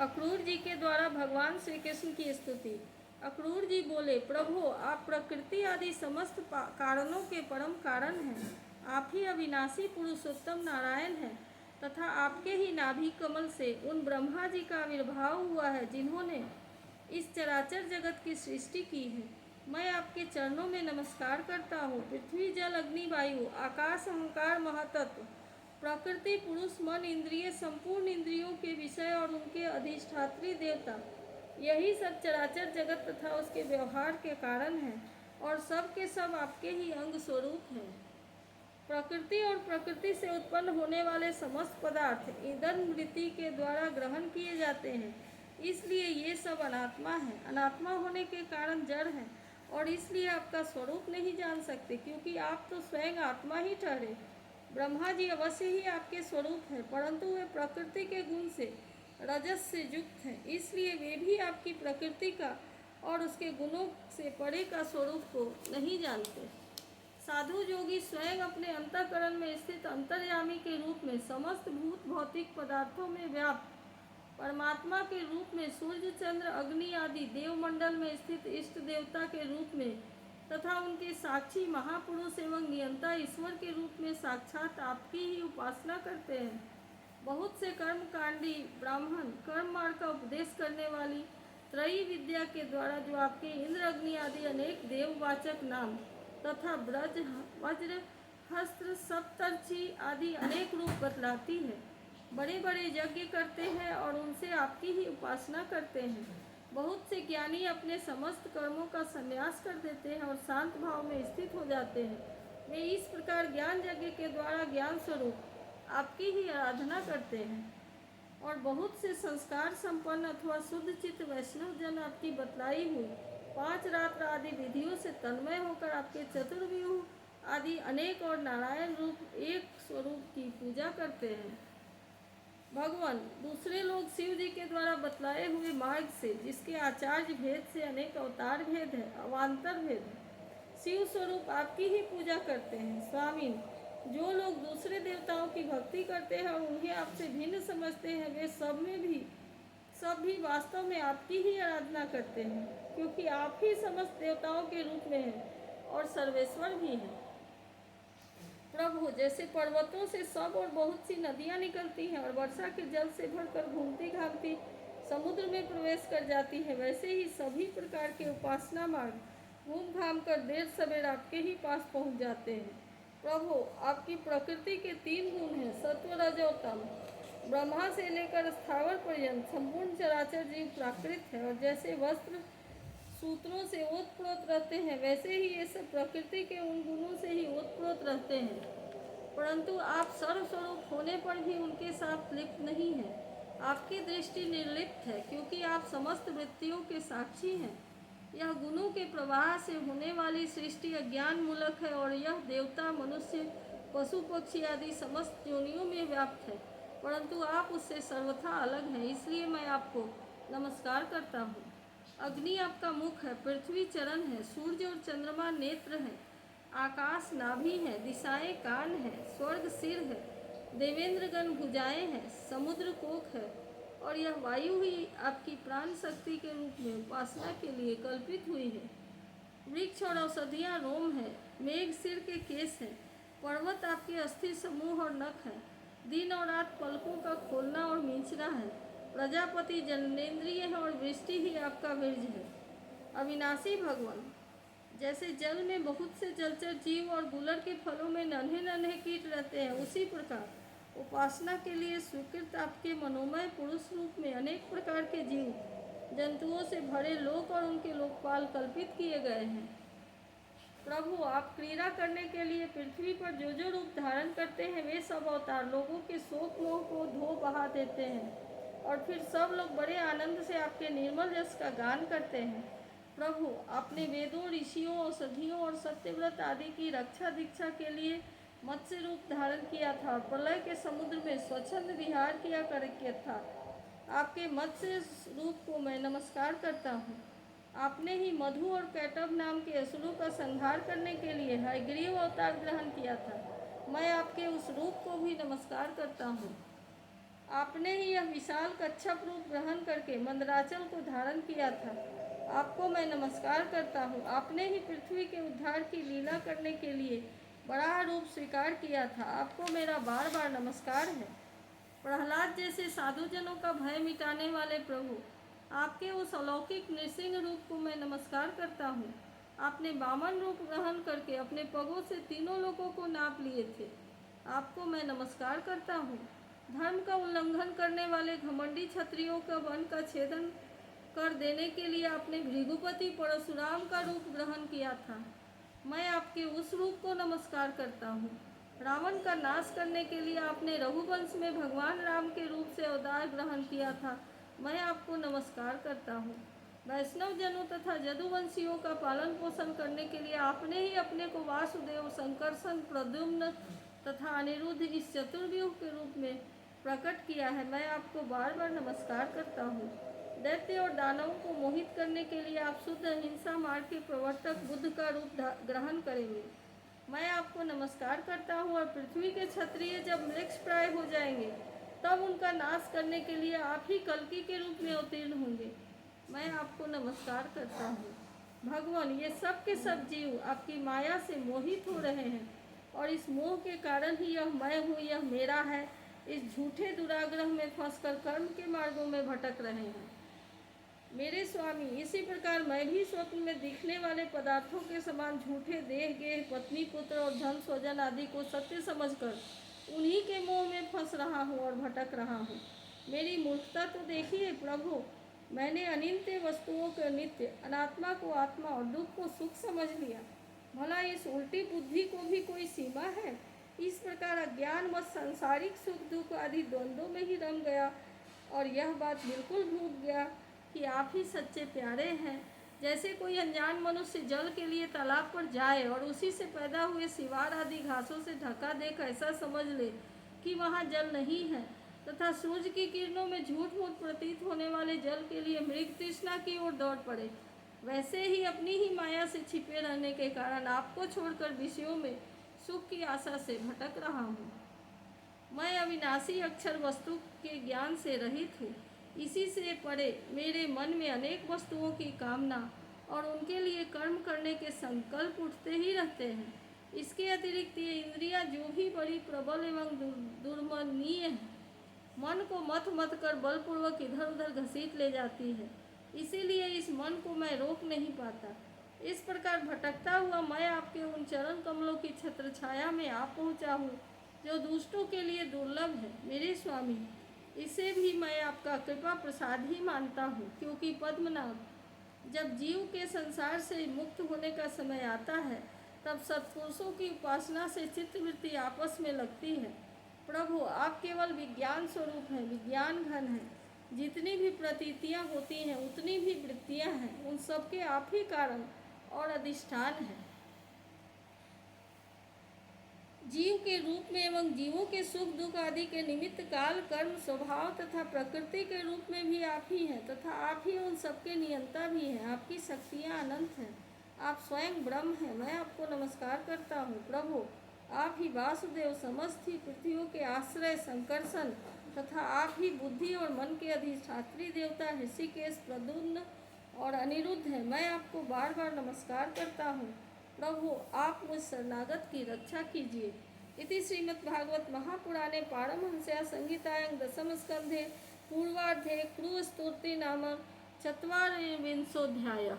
अक्रूर जी के द्वारा भगवान श्री कृष्ण की स्तुति। अक्रूर जी बोले, प्रभु आप प्रकृति आदि समस्त कारणों के परम कारण हैं। आप ही अविनाशी पुरुषोत्तम नारायण हैं तथा आपके ही नाभि कमल से उन ब्रह्मा जी का आविर्भाव हुआ है जिन्होंने इस चराचर जगत की सृष्टि की है। मैं आपके चरणों में नमस्कार करता हूँ। पृथ्वी जल अग्नि वायु आकाश अहंकार महातत्व प्रकृति पुरुष मन इंद्रिय संपूर्ण इंद्रियों के विषय और उनके अधिष्ठात्री देवता, यही सब चराचर जगत तथा उसके व्यवहार के कारण हैं और सब के सब आपके ही अंग स्वरूप हैं। प्रकृति और प्रकृति से उत्पन्न होने वाले समस्त पदार्थ ईंधन वृत्ति के द्वारा ग्रहण किए जाते हैं, इसलिए ये सब अनात्मा है। अनात्मा होने के कारण जड़ है और इसलिए आपका स्वरूप नहीं जान सकते, क्योंकि आप तो स्वयं आत्मा ही ठहरे। ब्रह्मा जी अवश्य ही आपके स्वरूप हैं, परंतु वे प्रकृति के गुण से रजस से युक्त हैं, इसलिए वे भी आपकी प्रकृति का और उसके गुणों से परे का स्वरूप को नहीं जानते। साधु योगी स्वयं अपने अंतःकरण में स्थित अंतर्यामी के रूप में समस्त भूत भौतिक पदार्थों में व्याप्त परमात्मा के रूप में सूर्य चंद्र अग्नि आदि देवमंडल में स्थित इष्ट देवता के रूप में तथा उनके साक्षी महापुरुष एवं नियंता ईश्वर के रूप में साक्षात आपकी ही उपासना करते हैं। बहुत से कर्मकांडी ब्राह्मण कर्म मार्ग का उपदेश करने वाली त्रयी विद्या के द्वारा जो आपके इंद्र अग्नि आदि अनेक देववाचक नाम तथा ब्रज वज्र हस्त्र सप्तर्षि आदि अनेक रूप बतलाती है, बड़े बड़े यज्ञ करते हैं और उनसे आपकी ही उपासना करते हैं। बहुत से ज्ञानी अपने समस्त कर्मों का संन्यास कर देते हैं और शांत भाव में स्थित हो जाते हैं। वे इस प्रकार ज्ञान यज्ञ के द्वारा ज्ञान स्वरूप आपकी ही आराधना करते हैं और बहुत से संस्कार संपन्न अथवा शुद्ध चित्त वैष्णव जन आपकी बतलाई हुई 5 रात्र आदि विधियों से तन्मय होकर आपके चतुर्व्यूह आदि अनेक और नारायण रूप एक स्वरूप की पूजा करते हैं। भगवान दूसरे लोग शिव जी के द्वारा बतलाए हुए मार्ग से, जिसके आचार्य भेद से अनेक अवतार भेद है, अवान्तर भेद है, शिव स्वरूप आपकी ही पूजा करते हैं। स्वामी, जो लोग दूसरे देवताओं की भक्ति करते हैं और उन्हें आपसे भिन्न समझते हैं, वे सब भी वास्तव में आपकी ही आराधना करते हैं, क्योंकि आप ही समस्त देवताओं के रूप में हैं और सर्वेश्वर भी हैं। प्रभु, जैसे पर्वतों से सब और बहुत सी नदियां निकलती हैं और वर्षा के जल से भरकर घूमती घामती समुद्र में प्रवेश कर जाती है, वैसे ही सभी प्रकार के उपासना मार्ग घूम घाम कर देर सवेर आपके ही पास पहुंच जाते हैं। प्रभु, आपकी प्रकृति के 3 गुण हैं, सत्व रजो तम। ब्रह्मा से लेकर स्थावर पर्यंत संपूर्ण चराचर जीव प्राकृत है और जैसे वस्त्र सूत्रों से ओतप्रोत रहते हैं, वैसे ही ये सब प्रकृति के उन गुणों से ही ओतप्रोत रहते हैं, परंतु आप सर्वस्वरूप होने पर भी उनके साथ लिप्त नहीं हैं। आपकी दृष्टि निर्लिप्त है, क्योंकि आप समस्त वृत्तियों के साक्षी हैं। यह गुणों के प्रवाह से होने वाली सृष्टि अज्ञान मूलक है और यह देवता मनुष्य पशु पक्षी आदि समस्त योनियों में व्याप्त है, परंतु आप उससे सर्वथा अलग हैं, इसलिए मैं आपको नमस्कार करता हूँ। अग्नि आपका मुख है, पृथ्वी चरण है, सूर्य और चंद्रमा नेत्र हैं, आकाश नाभि है, दिशाएं कान है, स्वर्ग सिर है, देवेंद्रगण भुजाएं हैं, समुद्र कोख है और यह वायु ही आपकी प्राण शक्ति के रूप में उपासना के लिए कल्पित हुई है। वृक्ष और औषधियाँ रोम है, मेघ सिर के केस हैं, पर्वत आपके अस्थि समूह और नख है, दिन और रात पलकों का खोलना और मींचना है, प्रजापति जनेन्द्रिय है और वृष्टि ही आपका वीर्य है। अविनाशी भगवान, जैसे जल में बहुत से जलचर जीव और गुलर के फलों में नन्हे नन्हे कीट रहते हैं, उसी प्रकार उपासना के लिए स्वीकृत आपके मनोमय पुरुष रूप में अनेक प्रकार के जीव जंतुओं से भरे लोक और उनके लोकपाल कल्पित किए गए हैं। प्रभु, आप क्रीड़ा करने के लिए पृथ्वी पर जो जो रूप धारण करते हैं, वे सब अवतार लोगों के शोक मोह को धो बहा देते हैं और फिर सब लोग बड़े आनंद से आपके निर्मल यश का गान करते हैं। प्रभु, आपने वेदों ऋषियों औषधियों और सत्यव्रत आदि की रक्षा दीक्षा के लिए मत्स्य रूप धारण किया था और प्रलय के समुद्र में स्वच्छंद विहार किया करके था। आपके मत्स्य रूप को मैं नमस्कार करता हूँ। आपने ही मधु और कैटव नाम के असुरों का संहार करने के लिए हयग्रीव अवतार ग्रहण किया था। मैं आपके उस रूप को भी नमस्कार करता हूँ। आपने ही यह विशाल कच्छप रूप ग्रहण करके मंदराचल को धारण किया था। आपको मैं नमस्कार करता हूँ। आपने ही पृथ्वी के उद्धार की लीला करने के लिए बड़ा रूप स्वीकार किया था। आपको मेरा बार बार नमस्कार है। प्रहलाद जैसे साधुजनों का भय मिटाने वाले प्रभु, आपके उस अलौकिक नृसिंह रूप को मैं नमस्कार करता हूँ। आपने वामन रूप ग्रहण करके अपने पगों से तीनों लोगों को नाप लिए थे। आपको मैं नमस्कार करता हूँ। धर्म का उल्लंघन करने वाले घमंडी क्षत्रियों का वन का छेदन कर देने के लिए आपने भृगुपति परशुराम का रूप ग्रहण किया था। मैं आपके उस रूप को नमस्कार करता हूँ। रावण का नाश करने के लिए आपने रघुवंश में भगवान राम के रूप से अवतार ग्रहण किया था। मैं आपको नमस्कार करता हूँ। वैष्णव जनों तथा यदुवंशियों का पालन पोषण करने के लिए आपने ही अपने को वासुदेव, संकर्षण, प्रद्युम्न तथा अनिरुद्ध इस चतुर्व्यूह के रूप में प्रकट किया है। मैं आपको बार बार नमस्कार करता हूँ। दैत्य और दानवों को मोहित करने के लिए आप शुद्ध अहिंसा मार्ग के प्रवर्तक बुद्ध का रूप ग्रहण करेंगे। मैं आपको नमस्कार करता हूँ। और पृथ्वी के क्षत्रिय जब मृक्ष प्राय हो जाएंगे, तब उनका नाश करने के लिए आप ही कल्कि के रूप में अवतीर्ण होंगे। मैं आपको नमस्कार करता हूँ। भगवान, ये सब के सब जीव आपकी माया से मोहित हो रहे हैं और इस मोह के कारण ही यह मैं हूँ, यह मेरा है, इस झूठे दुराग्रह में फंसकर कर्म के मार्गों में भटक रहे हैं। मेरे स्वामी, इसी प्रकार मैं भी स्वप्न में दिखने वाले पदार्थों के समान झूठे देह, गेह, पत्नी, पुत्र और धन स्वजन आदि को सत्य समझकर उन्हीं के मोह में फंस रहा हूँ और भटक रहा हूँ। मेरी मूर्खता तो देखिए प्रभु। मैंने अनित्य वस्तुओं को नित्य, अनात्मा को आत्मा और दुख को सुख समझ लिया। भला इस उल्टी बुद्धि को भी कोई सीमा है? इस प्रकार अज्ञान मत सांसारिक सुख दुख आदि द्वंद्वों में ही रम गया और यह बात बिल्कुल भूल गया कि आप ही सच्चे प्यारे हैं। जैसे कोई अनजान मनुष्य जल के लिए तालाब पर जाए और उसी से पैदा हुए सिवार आदि घासों से ढका देख ऐसा समझ ले कि वहाँ जल नहीं है, तथा सूर्य की किरणों में झूठ मूठ प्रतीत होने वाले जल के लिए मृग तृष्णा की ओर दौड़ पड़े, वैसे ही अपनी ही माया से छिपे रहने के कारण आपको छोड़कर विषयों में सुख की आशा से भटक रहा हूँ। मैं अविनाशी अक्षर वस्तु के ज्ञान से रहित हूँ। इसी से परे मेरे मन में अनेक वस्तुओं की कामना और उनके लिए कर्म करने के संकल्प उठते ही रहते हैं। इसके अतिरिक्त ये इंद्रियां जो भी बड़ी प्रबल एवं दुर्मनीय है, मन को मथ मथ कर बलपूर्वक इधर उधर घसीट ले जाती है। इसीलिए इस मन को मैं रोक नहीं पाता। इस प्रकार भटकता हुआ मैं आपके उन चरण कमलों की छत्र छाया में आ पहुँचा हूँ, जो दुष्टों के लिए दुर्लभ है। मेरे स्वामी, इसे भी मैं आपका कृपा प्रसाद ही मानता हूँ, क्योंकि पद्मनाभ, जब जीव के संसार से मुक्त होने का समय आता है, तब सत्पुरुषों की उपासना से चित्तवृत्ति आपस में लगती है। प्रभु, आप केवल विज्ञान स्वरूप हैं, विज्ञान घन हैं। जितनी भी प्रतीतियाँ होती हैं, उतनी भी वृत्तियाँ हैं, उन सबके आप ही कारण और अधिष्ठान हैं। जीव के रूप में एवं जीवों के सुख दुख आदि के निमित्त काल, कर्म, स्वभाव तथा प्रकृति के रूप में भी आप ही हैं, तथा आप ही उन सबके नियंता भी हैं। आपकी शक्तियाँ अनंत हैं। आप स्वयं ब्रह्म हैं। मैं आपको नमस्कार करता हूँ। प्रभु, आप ही वासुदेव, समस्त ही पृथ्वियों के आश्रय, संकर्षण तथा आप ही बुद्धि और मन के अधिष्ठात्री देवता ऋषिकेश, प्रद्युम्न और अनिरुद्ध हैं। मैं आपको बार बार नमस्कार करता हूँ। प्रभु, आप मुझ शरणागत की रक्षा कीजिए। इति श्रीमद्भागवत महापुराणे पारमहंस्यां संहितायां दशम स्कंधे पूर्वार्धे क्रूरस्तुति नाम चत्वारिंशोऽध्यायः।